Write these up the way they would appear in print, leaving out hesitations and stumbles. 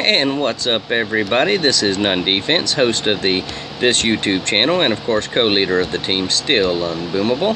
And what's up, everybody? This is None Defense, host of this YouTube channel, and of course co-leader of the team, Still Unboomable,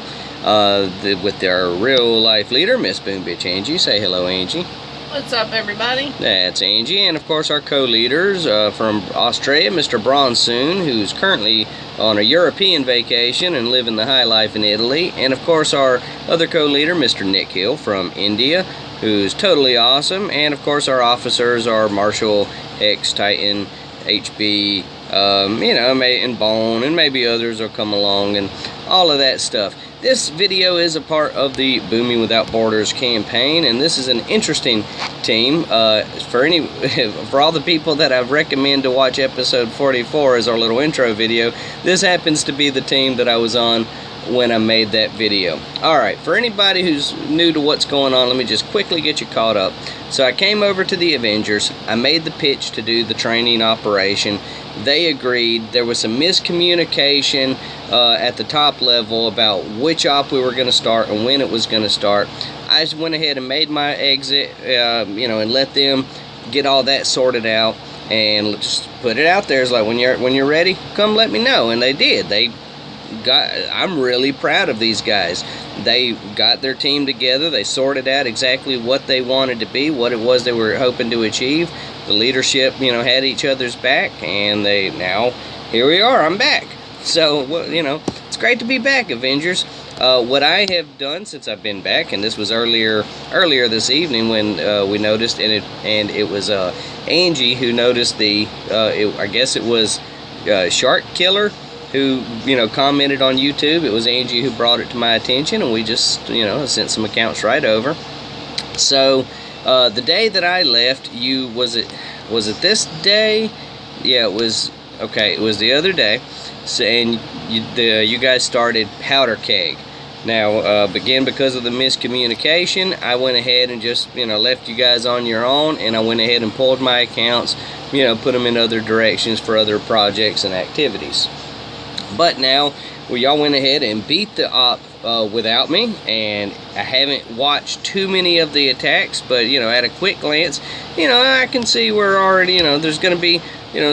with our real life leader, Miss Boom Bitch Angie. Say hello, Angie. What's up, everybody? That's Angie, and of course our co-leaders from Australia, Mr. Bronsoon, who's currently on a European vacation and living the high life in Italy, and of course our other co-leader, Mr. Nick Hill from India, who's totally awesome, and of course our officers are Marshall, X, Titan, HB, and Bone, and maybe others will come along, and all of that stuff. This video is a part of the Booming Without Borders campaign, and this is an interesting team. For all the people that I've recommended to watch episode 44 as our little intro video, this happens to be the team that I was on when I made that video. Alright, for anybody who's new to what's going on, let me just quickly get you caught up. So I came over to the Avengers, I made the pitch to do the training operation. They agreed. There was some miscommunication at the top level about which op we were going to start and when it was going to start. I just went ahead and made my exit, and let them get all that sorted out, and just put it out there. It's like, when you're ready, come let me know. And they did. I'm really proud of these guys. They got their team together. They sorted out exactly what they wanted to be, what it was they were hoping to achieve. The leadership, had each other's back, and now here we are. I'm back. So, it's great to be back, Avengers. What I have done since I've been back, and this was earlier this evening when we noticed, and it was Angie who noticed I guess it was Shark Killer who commented on YouTube. It was Angie who brought it to my attention, and we just sent some accounts right over. So the day that I left, was it this day? Yeah, it was. Okay, it was the other day. So, and you guys started Powder Keg. Now, again, because of the miscommunication, I went ahead and just left you guys on your own, and I went ahead and pulled my accounts, put them in other directions for other projects and activities. But now, y'all went ahead and beat the op without me, and I haven't watched too many of the attacks, but at a quick glance, I can see we're already, there's going to be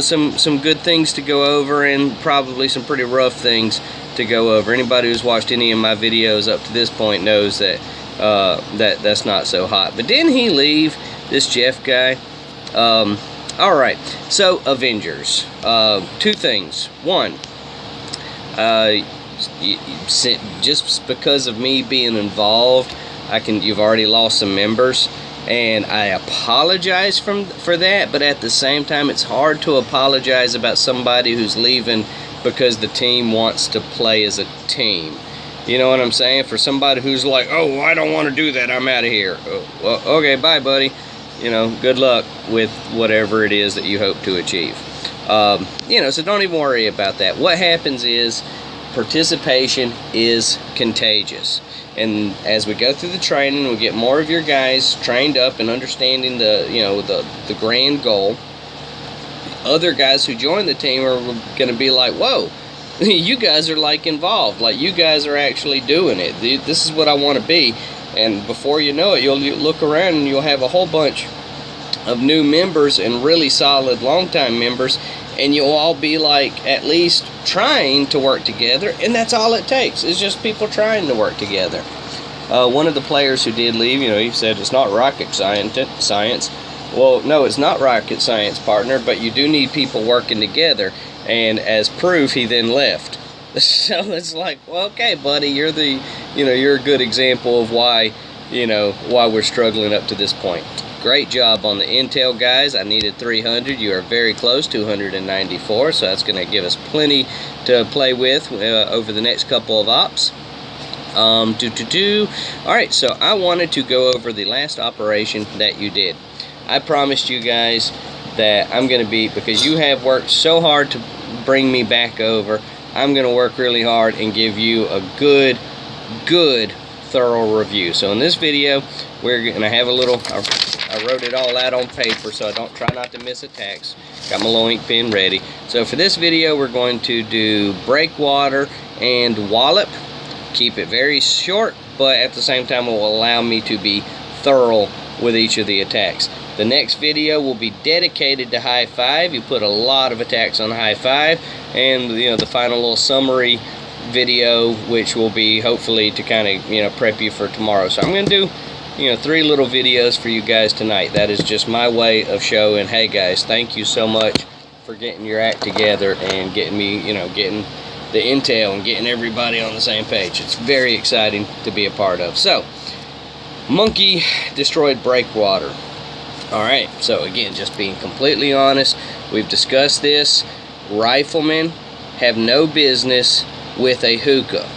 some good things to go over, and probably some pretty rough things to go over. Anybody who's watched any of my videos up to this point knows that that's not so hot. But didn't he leave, this Jeff guy? Alright, so Avengers, two things. One, just because of me being involved, you've already lost some members, and I apologize for that, but at the same time, it's hard to apologize about somebody who's leaving because the team wants to play as a team. You know what I'm saying? For somebody who's like, oh, I don't want to do that, I'm out of here. Well, okay, bye, buddy. Good luck with whatever it is that you hope to achieve. So don't even worry about that. What happens is participation is contagious. And as we go through the training, we get more of your guys trained up and understanding the grand goal. Other guys who join the team are going to be like, whoa, you guys are like involved. Like, you guys are actually doing it. This is what I want to be. And before you know it, you'll look around and you'll have a whole bunch of new members and really solid long-time members, and you'll all be like at least trying to work together, and that's all it takes. It's just people trying to work together. One of the players who did leave, he said it's not rocket science. Well, no, it's not rocket science, partner, but you do need people working together, and as proof, he then left. So it's like, well, okay, buddy, you're a good example of why we're struggling up to this point. Great job on the intel, guys. I needed 300. You are very close, 294, so that's going to give us plenty to play with over the next couple of ops. Alright, so I wanted to go over the last operation that you did. I promised you guys that I'm going to be, because you have worked so hard to bring me back over, I'm going to work really hard and give you a good thorough review. So in this video, we're going to have a little, I wrote it all out on paper, so I don't try not to miss attacks. Got my little ink pen ready. So for this video, we're going to do Breakwater and Wallop. Keep it very short, but at the same time, it will allow me to be thorough with each of the attacks. The next video will be dedicated to high five. You put a lot of attacks on high five, and the final little summary video, which will be hopefully to kind of prep you for tomorrow. So I'm going to do 3 little videos for you guys tonight. That is just my way of showing, hey guys, thank you so much for getting your act together and getting me, getting the intel and getting everybody on the same page. It's very exciting to be a part of. So, monkey destroyed breakwater. Alright, so again, just being completely honest, we've discussed this. Riflemen have no business with a hookah.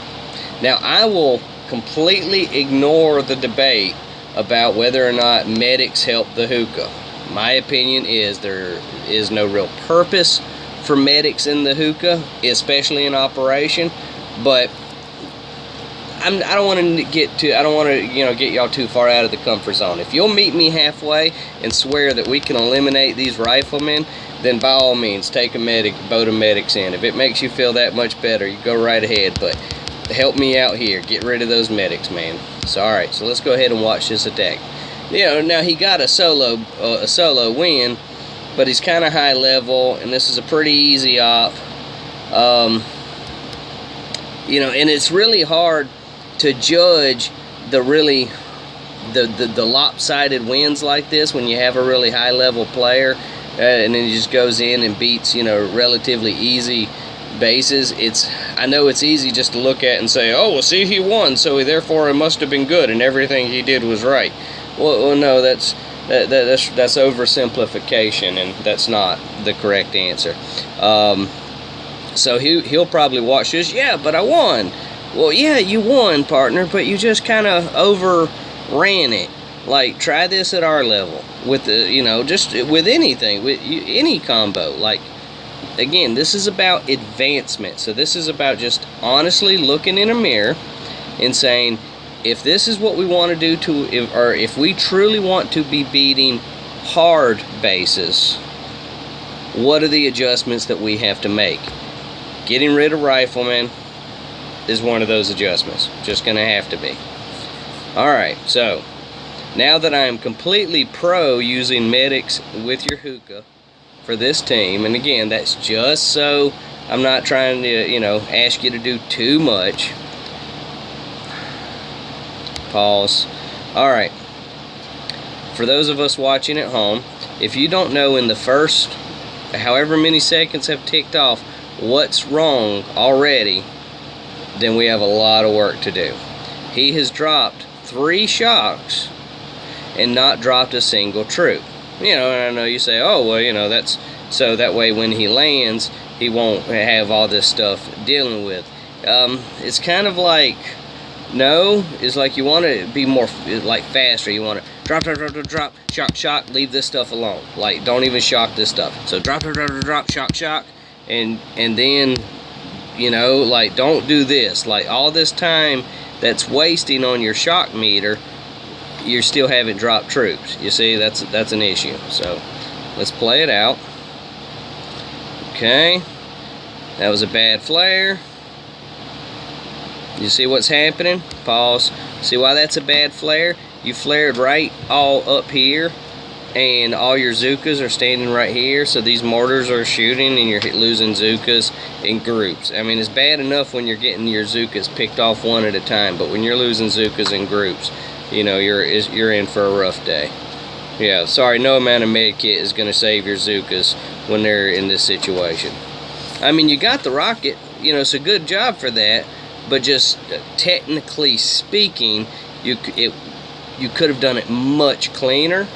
Now, I will completely ignore the debate about whether or not medics help the hookah. My opinion is there is no real purpose for medics in the hookah, especially in operation, but I don't want to get y'all too far out of the comfort zone. If you'll meet me halfway and swear that we can eliminate these riflemen, then by all means take a boat of medics in. If it makes you feel that much better, you go right ahead, but help me out here. Get rid of those medics, man. So alright, so let's go ahead and watch this attack. Now he got a solo win, but he's kind of high level, and this is a pretty easy op. And it's really hard to judge the lopsided wins like this when you have a really high level player, and then he just goes in and beats relatively easy bases. I know it's easy just to look at and say, oh well, see, he won, so therefore it must have been good and everything he did was right. Well no, that's oversimplification, and that's not the correct answer. So he'll probably watch this. Yeah, but I won. Well, yeah, you won, partner, but you just kind of overran it. Like, try this at our level with just with anything, with any combo. Like, again, this is about advancement. So this is about just honestly looking in a mirror and saying, if this is what we want to do if we truly want to be beating hard bases, what are the adjustments that we have to make? Getting rid of riflemen is one of those adjustments. Just gonna have to be. Alright, so now that I'm completely pro using medics with your hookah for this team, and again, that's just so I'm not trying to ask you to do too much. Pause. Alright, for those of us watching at home, if you don't know in the first however many seconds have ticked off what's wrong already, then we have a lot of work to do. He has dropped 3 shocks and not dropped a single troop. And I know you say, oh well, that's so that way when he lands he won't have all this stuff dealing with. It's kind of like, no, it's like you want to be more like faster. You want to drop, shock, leave this stuff alone. Like, don't even shock this stuff. So drop, shock, and then like, don't do this. Like, all this time that's wasting on your shock meter, you still haven't dropped troops. You see, that's an issue. So let's play it out. Okay, that was a bad flare. You see what's happening? Pause. See why that's a bad flare? You flared right all up here, and all your Zookas are standing right here, so these mortars are shooting and you're losing Zookas in groups. I mean, it's bad enough when you're getting your Zookas picked off one at a time, but when you're losing Zookas in groups, you're in for a rough day. Yeah, sorry, no amount of med kit is going to save your Zookas when they're in this situation. I mean, you got the rocket, so good job for that, but just technically speaking, you could have done it much cleaner.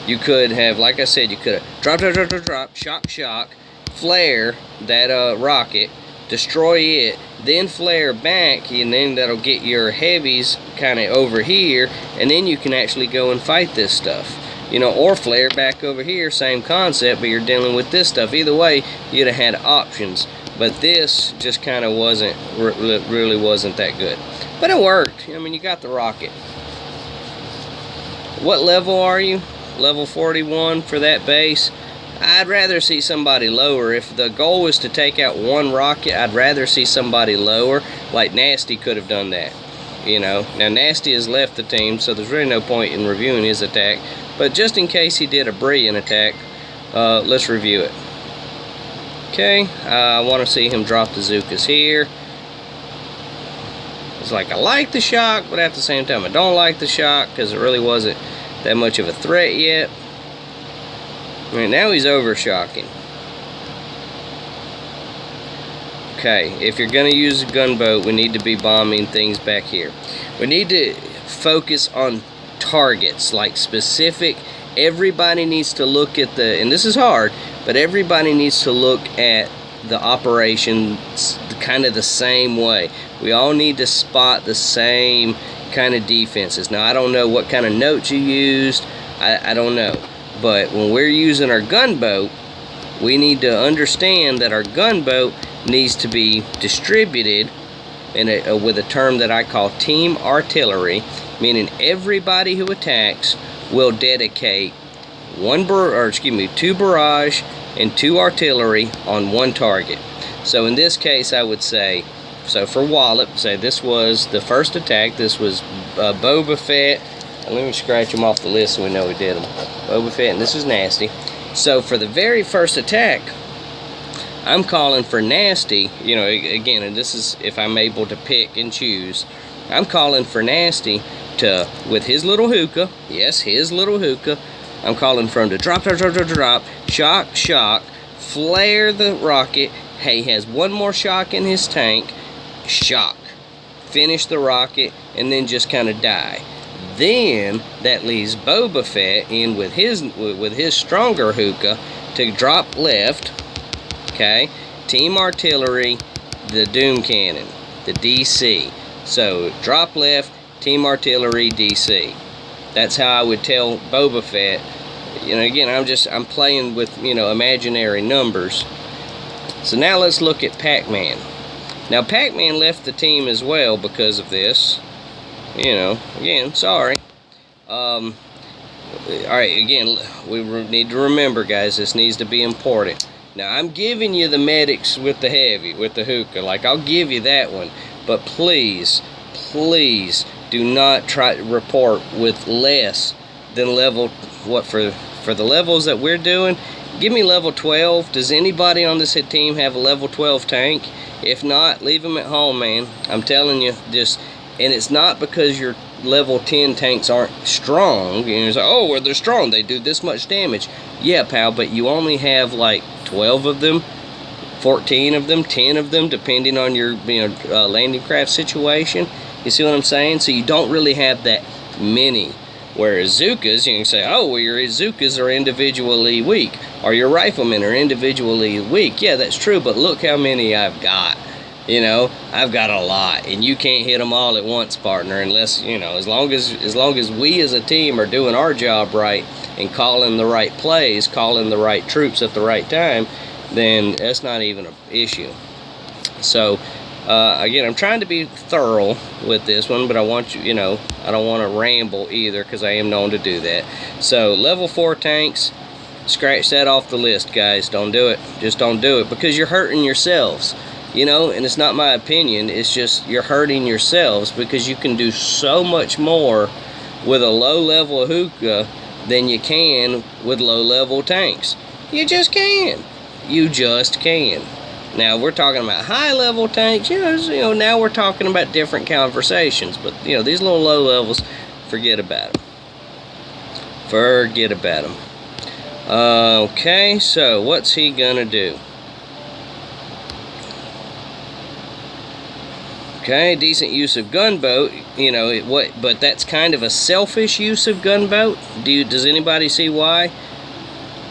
You could have, like I said, you could have drop, shock, flare that rocket, destroy it, then flare back, and then that'll get your heavies kind of over here, and then you can actually go and fight this stuff. Or flare back over here, same concept, but you're dealing with this stuff. Either way, you'd have had options. But this just kind of really wasn't that good. But it worked. I mean, you got the rocket. What level are you? Level 41 for that base? I'd rather see somebody lower. If the goal was to take out one rocket, I'd rather see somebody lower. Like Nasty could have done that. Now Nasty has left the team, so there's really no point in reviewing his attack. but just in case he did a brilliant attack, let's review it. Okay, I want to see him drop the Zookas here. It's like I like the shock, but at the same time I don't like the shock because it really wasn't that much of a threat yet. I mean, now he's over-shocking. Okay, if you're going to use a gunboat, we need to be bombing things back here. We need to focus on targets, like specific. Everybody needs to look at the, and this is hard, but everybody needs to look at the operations kind of the same way. We all need to spot the same kind of defenses. Now, I don't know what kind of notes you used. I don't know. But when we're using our gunboat, we need to understand that our gunboat needs to be distributed in with a term that I call team artillery, meaning everybody who attacks will dedicate two barrage and 2 artillery on one target. So in this case, I would say, so for Wallop, say this was the first attack. This was Boba Fett. Let me scratch them off the list so we know we did them. Boba Fett, and this is Nasty. So for the very first attack, I'm calling for Nasty, you know, again, and this is if I'm able to pick and choose. I'm calling for Nasty to, with his little hookah, yes, his little hookah, I'm calling for him to drop, shock, flare the rocket. Hey, he has one more shock in his tank, shock, finish the rocket, and then just kind of die. Then that leaves Boba Fett in with his stronger hookah to drop left. Okay, team artillery, the Doom Cannon, the DC. So drop left, team artillery, DC. That's how I would tell Boba Fett. You know, again, I'm playing with, you know, imaginary numbers. So now let's look at Pac-Man. Now Pac-Man left the team as well because of this. You know, again, sorry. All right, again, we need to remember, guys, this needs to be important. Now, I'm giving you the medics with the heavy, with the hookah. Like, I'll give you that one. But please, please do not try to report with less than level, what, for the levels that we're doing, give me level 12. Does anybody on this team have a level 12 tank? If not, leave them at home, man. I'm telling you, just, and it's not because your level 10 tanks aren't strong. You know, it's like, oh, well, they're strong. They do this much damage. Yeah, pal, but you only have like 12 of them, 14 of them, 10 of them, depending on your landing craft situation. You see what I'm saying? So you don't really have that many. Whereas Zookas, you can say, oh, well, your Zookas are individually weak, or your riflemen are individually weak. Yeah, that's true, but look how many I've got. You know, I've got a lot, and you can't hit them all at once, partner, unless, you know, as long as we as a team are doing our job right and calling the right plays, calling the right troops at the right time, then that's not even an issue. So, again, I'm trying to be thorough with this one, but I want you, you know, I don't want to ramble either, because I am known to do that. So, level 4 tanks, scratch that off the list, guys. Don't do it. Just don't do it, because you're hurting yourselves. You know, and it's not my opinion, it's just you're hurting yourselves, because you can do so much more with a low level hookah than you can with low level tanks. You just can. You just can. Now we're talking about high level tanks, you know, now we're talking about different conversations, but you know, these little low levels, forget about them. Forget about them. Okay, so what's he gonna do? Okay, decent use of gunboat, you know, but that's kind of a selfish use of gunboat. Does anybody see why?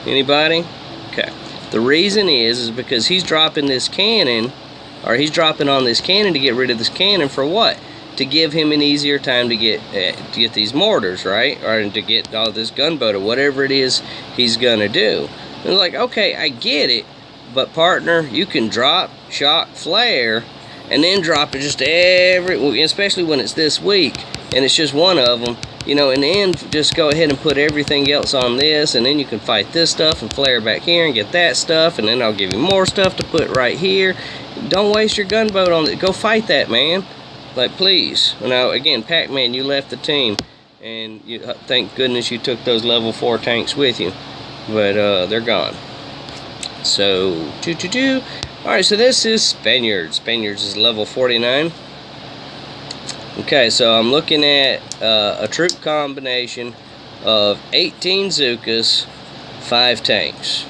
Anybody? Okay. The reason is because he's dropping this cannon, or he's dropping on this cannon to get rid of this cannon for what? To give him an easier time to get these mortars, right? Or to get all this gunboat or whatever it is he's gonna do. And like, okay, I get it, but partner, you can drop, shock, flare, and then drop it just especially when it's this weak and it's just one of them, you know, and then just go ahead and put everything else on this, and then you can fight this stuff and flare back here and get that stuff, and then I'll give you more stuff to put right here. Don't waste your gunboat on it. Go fight that, man. Like, please. Now, again, Pac-Man, you left the team. and thank goodness you took those level 4 tanks with you, but they're gone. So alright, so this is Spaniards. Spaniards is level 49. Okay, so I'm looking at a troop combination of 18 Zookas, 5 tanks.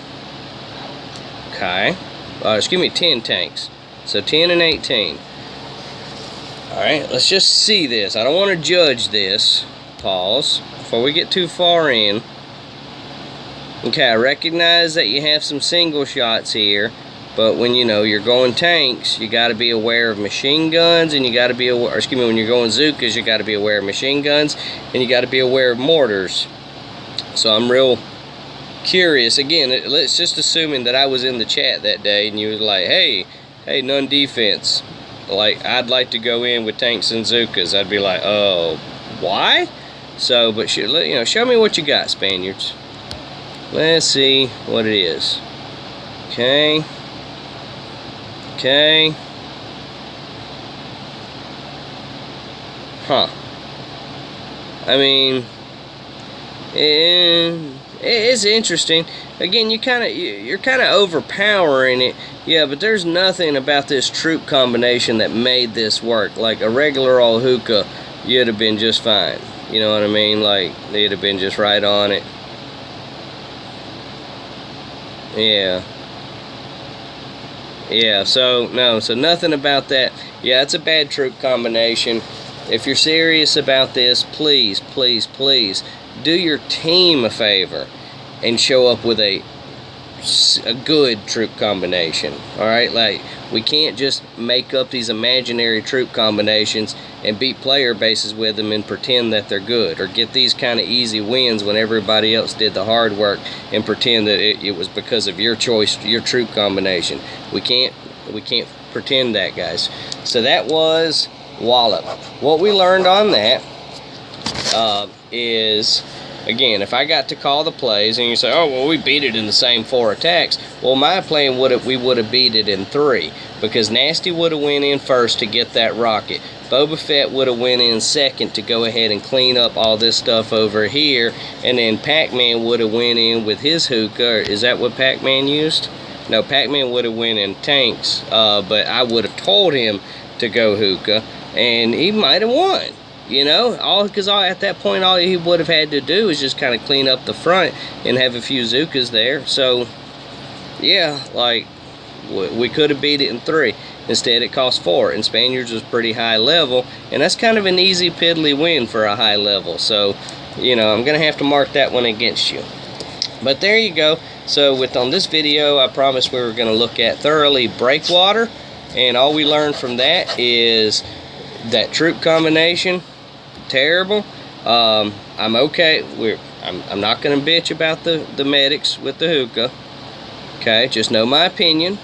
Okay, excuse me, 10 tanks. So 10 and 18. Alright, let's just see this. I don't want to judge this. Pause before we get too far in. Okay, I recognize that you have some single shots here, but when you're going tanks, you got to be aware of machine guns, and you got to be aware, excuse me, when you're going Zookas, you got to be aware of machine guns, and you got to be aware of mortars. So I'm real curious. Again, let's just assuming that I was in the chat that day, and you was like, hey, none defense. Like, I'd like to go in with tanks and Zookas. I'd be like, oh, why? So, but show me what you got, Spaniards. Let's see what it is. Okay. Okay. Huh. I mean, it's interesting. Again, you're kind of overpowering it. Yeah, but there's nothing about this troop combination that made this work. Like a regular old hookah, you'd have been just fine. You know what I mean? Like, they'd have been just right on it. Yeah. Yeah, so nothing about that. Yeah, it's a bad troop combination. If you're serious about this, please, please, please do your team a favor and show up with a good troop combination. Alright, like, we can't just make up these imaginary troop combinations and beat player bases with them and pretend that they're good, or get these kind of easy wins when everybody else did the hard work and pretend that it was because of your choice, your troop combination. We can't pretend that, guys. So that was Wallop. What we learned on that is, again, if I got to call the plays and you say, oh, well, we beat it in the same 4 attacks. Well, my plan we would have beat it in 3, because Nasty would have went in first to get that rocket. Boba Fett would have went in second to go ahead and clean up all this stuff over here, and then Pac-Man would have went in with his hookah. Is that what Pac-Man used? No, Pac-Man would have went in tanks, but I would have told him to go hookah, and he might have won. Because at that point, all he would have had to do is just kind of clean up the front and have a few Zookas there. So, yeah, like, we could have beat it in 3. Instead, it cost 4, and Spaniards was pretty high level, and that's kind of an easy piddly win for a high level. So, I'm going to have to mark that one against you. But there you go. So, on this video, I promised we were going to look at thoroughly breakwater, and all we learned from that is that troop combination, terrible. I'm okay. I'm not going to bitch about the medics with the hookah. Okay, just know my opinion.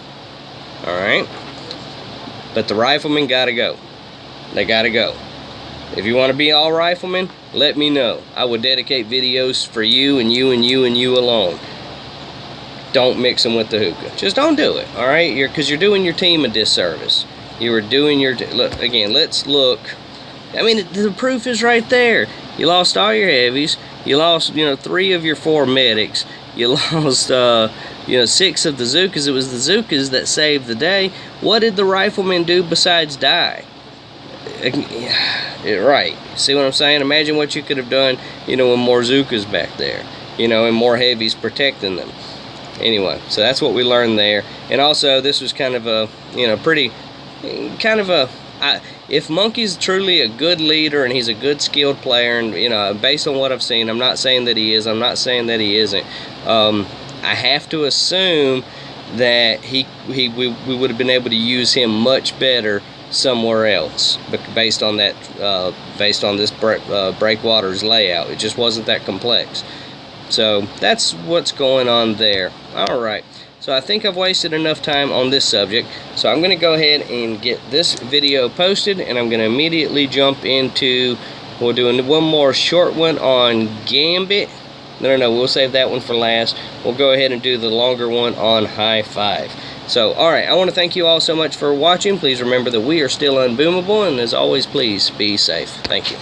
Alright. But the riflemen gotta go. They gotta go. If you want to be all riflemen, let me know. I will dedicate videos for you and you and you and you alone. Don't mix them with the hookah. Just don't do it. Alright? Because you're doing your team a disservice. You were doing your... Look, again, let's look. I mean, the proof is right there. You lost all your heavies. You lost, 3 of your 4 medics. You lost, 6 of the Zookas. It was the Zookas that saved the day. What did the riflemen do besides die? Right. See what I'm saying? Imagine what you could have done, with more Zookas back there. And more heavies protecting them. Anyway, so that's what we learned there. And also, this was kind of a, if Monkey's truly a good leader and he's a good skilled player, and based on what I've seen, I'm not saying that he is, I'm not saying that he isn't. I have to assume that we would have been able to use him much better somewhere else, based on that, based on this breakwater's layout. It just wasn't that complex. So that's what's going on there. All right. So I think I've wasted enough time on this subject, so I'm going to go ahead and get this video posted, and I'm going to immediately jump into, we'll do one more short one on Gambit. No, we'll save that one for last. We'll go ahead and do the longer one on High Five. So, alright, I want to thank you all so much for watching. Please remember that we are still unboomable, and as always, please be safe. Thank you.